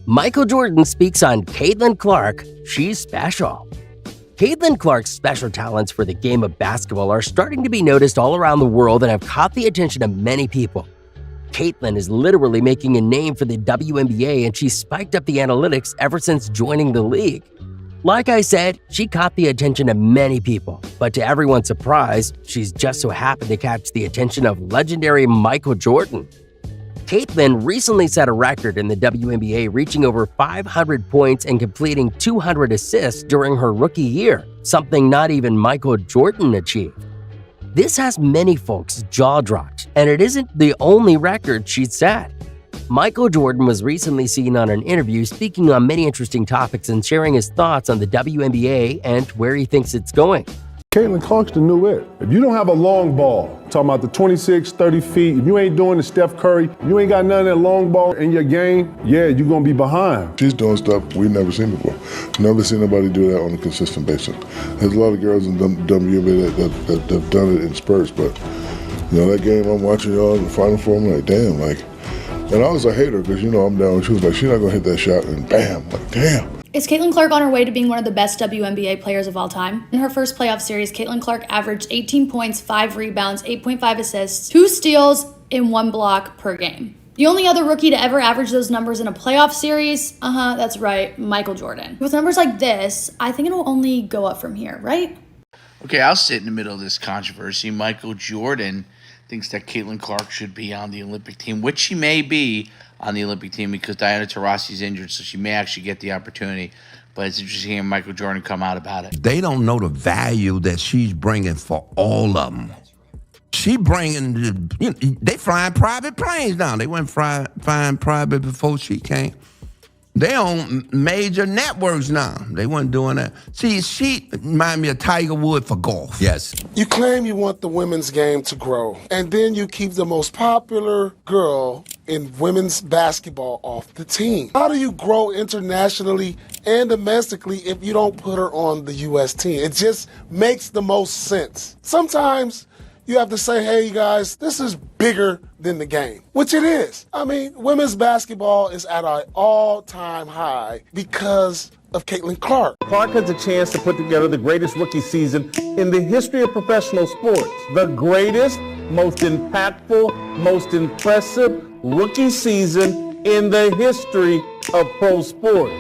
Michael Jordan speaks on Caitlin Clark, she's special. Caitlin Clark's special talents for the game of basketball are starting to be noticed all around the world and have caught the attention of many people. Caitlin is literally making a name for the WNBA, and she's spiked up the analytics ever since joining the league. Like I said, she caught the attention of many people, but to everyone's surprise, she's just so happened to catch the attention of legendary Michael Jordan. Caitlin recently set a record in the WNBA, reaching over 500 points and completing 200 assists during her rookie year, something not even Michael Jordan achieved. This has many folks' jaw dropped, and it isn't the only record she's set. Michael Jordan was recently seen on an interview speaking on many interesting topics and sharing his thoughts on the WNBA and where he thinks it's going. Caitlin Clark's the new it. If you don't have a long ball, talking about the 26, 30 feet, if you ain't doing the Steph Curry, you ain't got none of that long ball in your game, yeah, you're going to be behind. She's doing stuff we've never seen before. Never seen nobody do that on a consistent basis. There's a lot of girls in WNBA that have done it in spurts, but that game I'm watching y'all in the Final Four, I'm like, damn, and I was a hater because, I'm down. She was like, she's not going to hit that shot, and bam, like, damn. Is Caitlin Clark on her way to being one of the best WNBA players of all time? In her first playoff series, Caitlin Clark averaged 18 points, 5 rebounds, 8.5 assists, 2 steals, and 1 block per game. The only other rookie to ever average those numbers in a playoff series, that's right, Michael Jordan. With numbers like this, I think it'll only go up from here, right? Okay, I'll sit in the middle of this controversy. Michael Jordan thinks that Caitlin Clark should be on the Olympic team, which she may be on the Olympic team because Diana Taurasi's injured, so she may actually get the opportunity. But it's interesting hearing Michael Jordan come out about it. They don't know the value that she's bringing for all of them. She bringing, they flying private planes now. They went flying private before she came. They on major networks now. They weren't doing that. See, she remind me of Tiger Woods for golf. Yes. You claim you want the women's game to grow, and then you keep the most popular girl in women's basketball off the team. How do you grow internationally and domestically if you don't put her on the U.S. team? It just makes the most sense. Sometimes you have to say, hey, guys, this is bigger than the game, which it is. I mean, women's basketball is at an all-time high because of Caitlin Clark. Clark has a chance to put together the greatest rookie season in the history of professional sports. The greatest, most impactful, most impressive rookie season in the history of pro sport.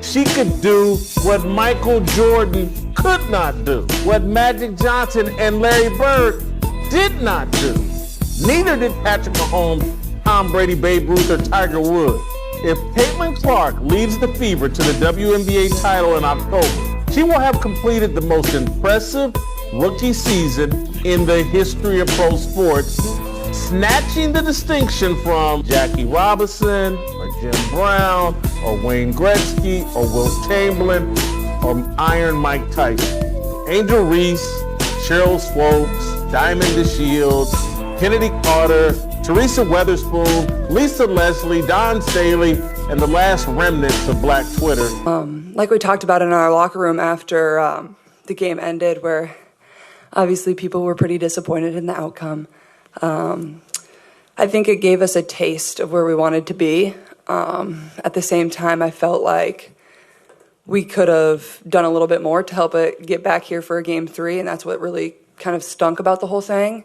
She could do what Michael Jordan could not do, what Magic Johnson and Larry Bird did not do. Neither did Patrick Mahomes, Tom Brady, Babe Ruth, or Tiger Woods. If Caitlin Clark leads the Fever to the WNBA title in October, she will have completed the most impressive rookie season in the history of pro sports, snatching the distinction from Jackie Robinson, or Jim Brown, or Wayne Gretzky, or Wilt Chamberlain, or Iron Mike Tyson. Angel Reese, Cheryl Swopes, Diamond DeShields, Kennedy Carter, Teresa Weatherspoon, Lisa Leslie, Don Staley, and the last remnants of Black Twitter. Like we talked about in our locker room after the game ended, where obviously people were pretty disappointed in the outcome. I think it gave us a taste of where we wanted to be. At the same time, I felt like we could have done a little bit more to help it get back here for a game 3, and that's what really kind of stunk about the whole thing.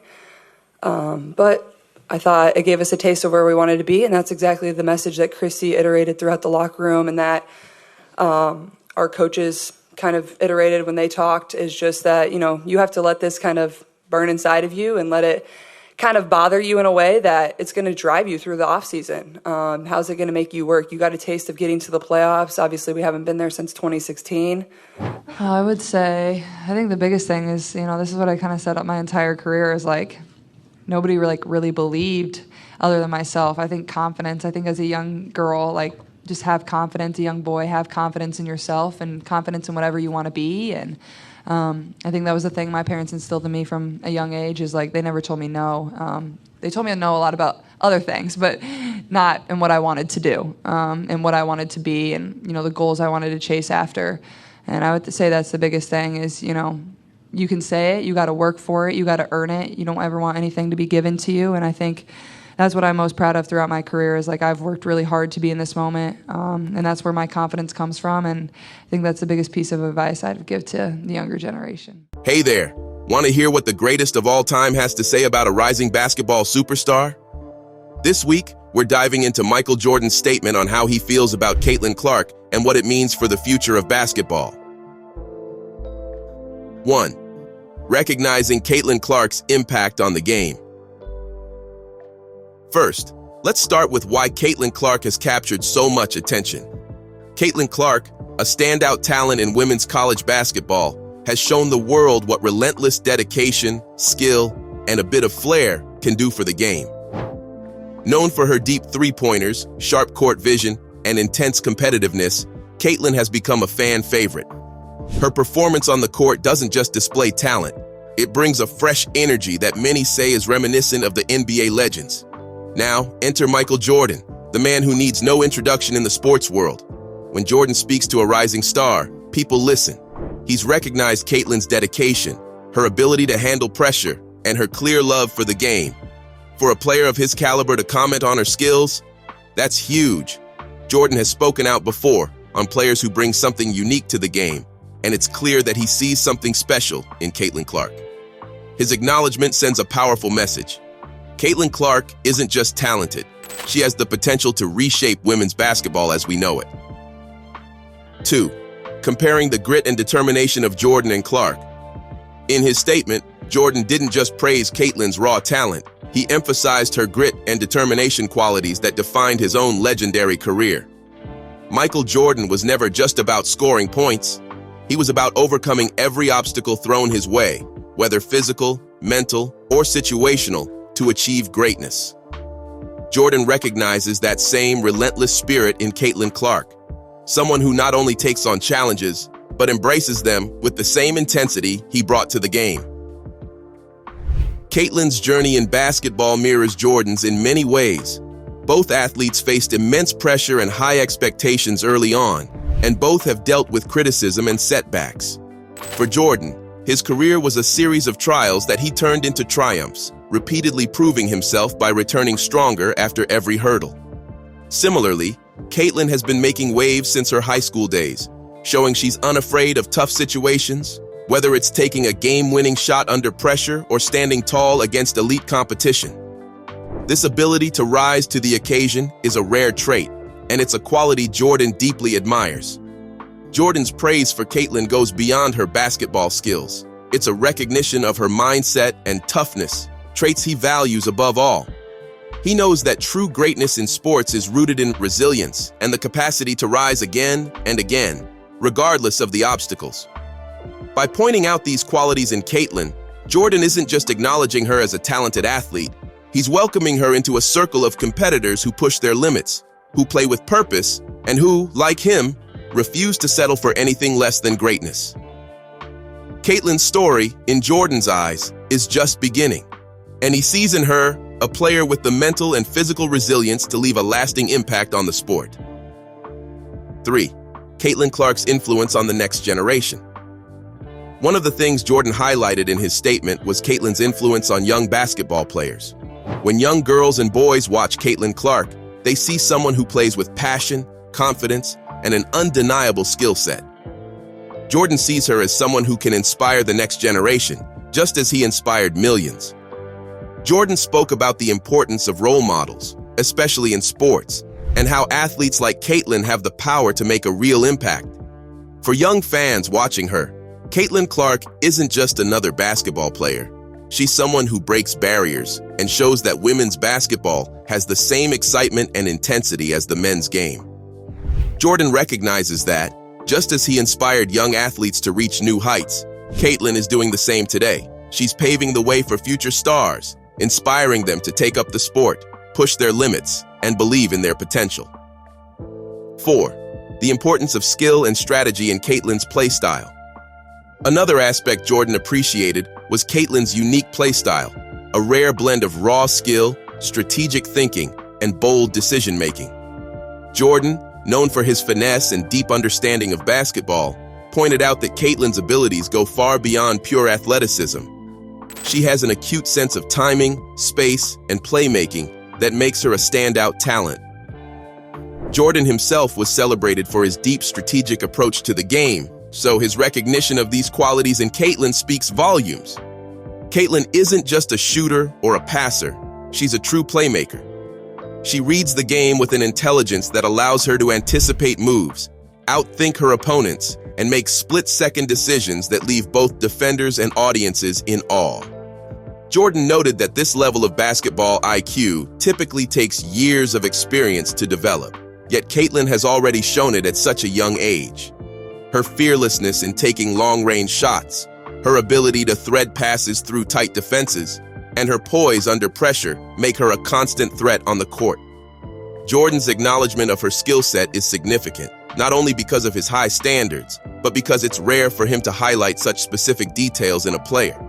But I thought it gave us a taste of where we wanted to be, and that's exactly the message that Chrissy iterated throughout the locker room, and that our coaches kind of iterated when they talked, is just that, you have to let this kind of burn inside of you and let it kind of bother you in a way that it's going to drive you through the off season. How's it going to make you work? You got a taste of getting to the playoffs. Obviously, we haven't been there since 2016. I would say, I think the biggest thing is, this is what I kind of set up my entire career, is nobody really believed other than myself. I think confidence. I think as a young girl, just have confidence. A young boy, have confidence in yourself and confidence in whatever you want to be. And I think that was the thing my parents instilled in me from a young age, is they never told me no. They told me no a lot about other things, but not in what I wanted to do, and what I wanted to be, and the goals I wanted to chase after. And I would say that's the biggest thing is, you can say it, you got to work for it, you got to earn it. You don't ever want anything to be given to you. And I think that's what I'm most proud of throughout my career is like I've worked really hard to be in this moment, and that's where my confidence comes from, and I think that's the biggest piece of advice I'd give to the younger generation. Hey there, want to hear what the greatest of all time has to say about a rising basketball superstar? This week, we're diving into Michael Jordan's statement on how he feels about Caitlin Clark and what it means for the future of basketball. 1. Recognizing Caitlin Clark's impact on the game. First, let's start with why Caitlin Clark has captured so much attention. Caitlin Clark, a standout talent in women's college basketball, has shown the world what relentless dedication, skill, and a bit of flair can do for the game. Known for her deep three-pointers, sharp court vision, and intense competitiveness, Caitlin has become a fan favorite. Her performance on the court doesn't just display talent, it brings a fresh energy that many say is reminiscent of the NBA legends. Now, enter Michael Jordan, the man who needs no introduction in the sports world. When Jordan speaks to a rising star, people listen. He's recognized Caitlin's dedication, her ability to handle pressure, and her clear love for the game. For a player of his caliber to comment on her skills, that's huge. Jordan has spoken out before on players who bring something unique to the game, and it's clear that he sees something special in Caitlin Clark. His acknowledgement sends a powerful message. Caitlin Clark isn't just talented, she has the potential to reshape women's basketball as we know it. 2. Comparing the grit and determination of Jordan and Clark. In his statement, Jordan didn't just praise Caitlin's raw talent, he emphasized her grit and determination qualities that defined his own legendary career. Michael Jordan was never just about scoring points. He was about overcoming every obstacle thrown his way, whether physical, mental, or situational, to achieve greatness. Jordan recognizes that same relentless spirit in Caitlin Clark, someone who not only takes on challenges, but embraces them with the same intensity he brought to the game. Caitlin's journey in basketball mirrors Jordan's in many ways. Both athletes faced immense pressure and high expectations early on, and both have dealt with criticism and setbacks. For Jordan, his career was a series of trials that he turned into triumphs, repeatedly proving himself by returning stronger after every hurdle. Similarly, Caitlin has been making waves since her high school days, showing she's unafraid of tough situations, whether it's taking a game-winning shot under pressure or standing tall against elite competition. This ability to rise to the occasion is a rare trait, and it's a quality Jordan deeply admires. Jordan's praise for Caitlin goes beyond her basketball skills. It's a recognition of her mindset and toughness, traits he values above all. He knows that true greatness in sports is rooted in resilience and the capacity to rise again and again, regardless of the obstacles. By pointing out these qualities in Caitlin, Jordan isn't just acknowledging her as a talented athlete, he's welcoming her into a circle of competitors who push their limits, who play with purpose, and who, like him, refuse to settle for anything less than greatness. Caitlin's story, in Jordan's eyes, is just beginning, and he sees in her a player with the mental and physical resilience to leave a lasting impact on the sport. 3. Caitlin Clark's influence on the next generation. One of the things Jordan highlighted in his statement was Caitlin's influence on young basketball players. When young girls and boys watch Caitlin Clark, they see someone who plays with passion, confidence, and an undeniable skill set. Jordan sees her as someone who can inspire the next generation, just as he inspired millions. Jordan spoke about the importance of role models, especially in sports, and how athletes like Caitlin have the power to make a real impact. For young fans watching her, Caitlin Clark isn't just another basketball player. She's someone who breaks barriers and shows that women's basketball has the same excitement and intensity as the men's game. Jordan recognizes that, just as he inspired young athletes to reach new heights, Caitlin is doing the same today. She's paving the way for future stars, inspiring them to take up the sport, push their limits, and believe in their potential. 4. The importance of skill and strategy in Caitlin's play style. Another aspect Jordan appreciated was Caitlin's unique play style, a rare blend of raw skill, strategic thinking, and bold decision-making. Jordan, known for his finesse and deep understanding of basketball, pointed out that Caitlin's abilities go far beyond pure athleticism. She has an acute sense of timing, space, and playmaking, that makes her a standout talent. Jordan himself was celebrated for his deep strategic approach to the game, so his recognition of these qualities in Caitlin speaks volumes. Caitlin isn't just a shooter or a passer, she's a true playmaker. She reads the game with an intelligence that allows her to anticipate moves, outthink her opponents, and make split-second decisions that leave both defenders and audiences in awe. Jordan noted that this level of basketball IQ typically takes years of experience to develop, yet Caitlin has already shown it at such a young age. Her fearlessness in taking long-range shots, her ability to thread passes through tight defenses, and her poise under pressure make her a constant threat on the court. Jordan's acknowledgement of her skill set is significant, not only because of his high standards, but because it's rare for him to highlight such specific details in a player.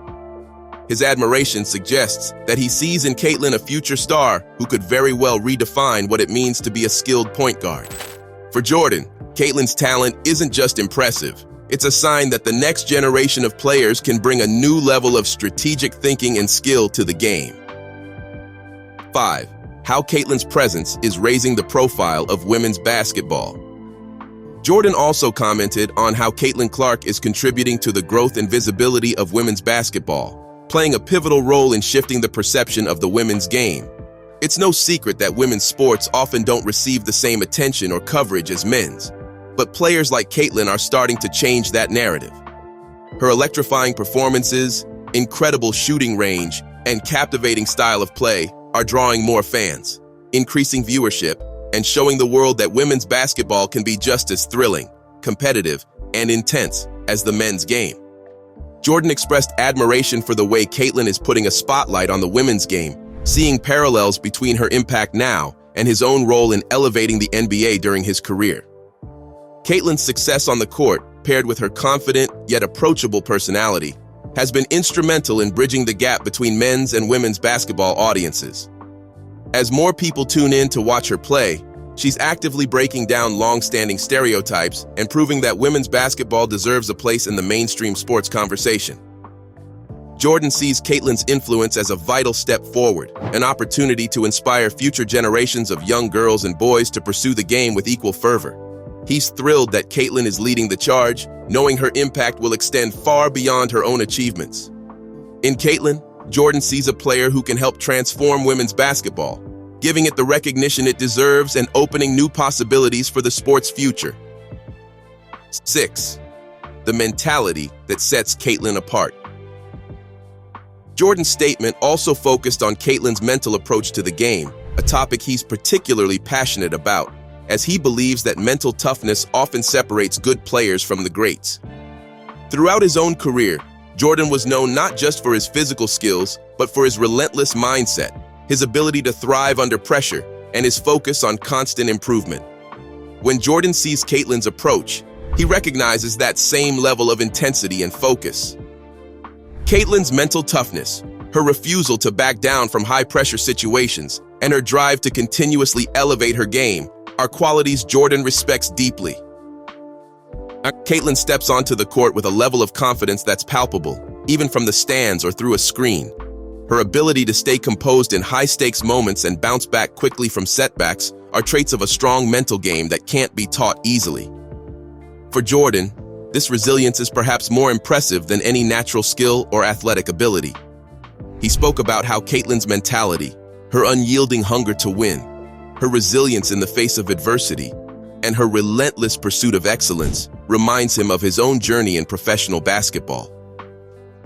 His admiration suggests that he sees in Caitlin a future star who could very well redefine what it means to be a skilled point guard. For Jordan, Caitlin's talent isn't just impressive, it's a sign that the next generation of players can bring a new level of strategic thinking and skill to the game. 5. How Caitlin's presence is raising the profile of women's basketball. Jordan also commented on how Caitlin Clark is contributing to the growth and visibility of women's basketball, playing a pivotal role in shifting the perception of the women's game. It's no secret that women's sports often don't receive the same attention or coverage as men's, but players like Caitlin are starting to change that narrative. Her electrifying performances, incredible shooting range, and captivating style of play are drawing more fans, increasing viewership, and showing the world that women's basketball can be just as thrilling, competitive, and intense as the men's game. Jordan expressed admiration for the way Caitlin is putting a spotlight on the women's game, seeing parallels between her impact now and his own role in elevating the NBA during his career. Caitlin's success on the court, paired with her confident yet approachable personality, has been instrumental in bridging the gap between men's and women's basketball audiences. As more people tune in to watch her play, she's actively breaking down long-standing stereotypes and proving that women's basketball deserves a place in the mainstream sports conversation. Jordan sees Caitlin's influence as a vital step forward, an opportunity to inspire future generations of young girls and boys to pursue the game with equal fervor. He's thrilled that Caitlin is leading the charge, knowing her impact will extend far beyond her own achievements. In Caitlin, Jordan sees a player who can help transform women's basketball, giving it the recognition it deserves and opening new possibilities for the sport's future. 6. The mentality that sets Caitlin apart. Jordan's statement also focused on Caitlin's mental approach to the game, a topic he's particularly passionate about, as he believes that mental toughness often separates good players from the greats. Throughout his own career, Jordan was known not just for his physical skills, but for his relentless mindset, his ability to thrive under pressure, and his focus on constant improvement. When Jordan sees Caitlin's approach, he recognizes that same level of intensity and focus. Caitlin's mental toughness, her refusal to back down from high-pressure situations, and her drive to continuously elevate her game are qualities Jordan respects deeply. Caitlin steps onto the court with a level of confidence that's palpable, even from the stands or through a screen. Her ability to stay composed in high-stakes moments and bounce back quickly from setbacks are traits of a strong mental game that can't be taught easily. For Jordan, this resilience is perhaps more impressive than any natural skill or athletic ability. He spoke about how Caitlin's mentality, her unyielding hunger to win, her resilience in the face of adversity, and her relentless pursuit of excellence reminds him of his own journey in professional basketball.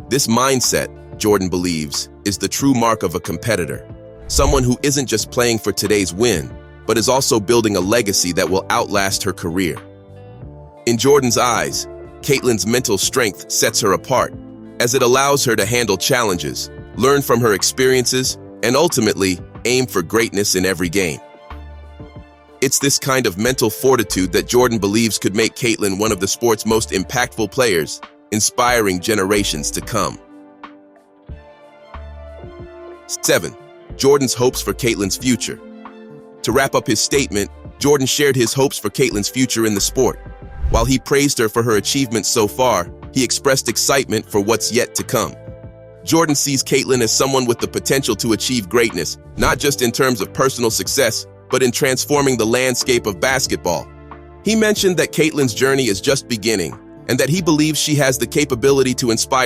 This mindset, Jordan believes, is the true mark of a competitor, someone who isn't just playing for today's win, but is also building a legacy that will outlast her career. In Jordan's eyes, Caitlin's mental strength sets her apart, as it allows her to handle challenges, learn from her experiences, and ultimately aim for greatness in every game. It's this kind of mental fortitude that Jordan believes could make Caitlin one of the sport's most impactful players, inspiring generations to come. 7. Jordan's hopes for Caitlin's future. To wrap up his statement, Jordan shared his hopes for Caitlin's future in the sport. While he praised her for her achievements so far, he expressed excitement for what's yet to come. Jordan sees Caitlin as someone with the potential to achieve greatness, not just in terms of personal success, but in transforming the landscape of basketball. He mentioned that Caitlin's journey is just beginning, and that he believes she has the capability to inspire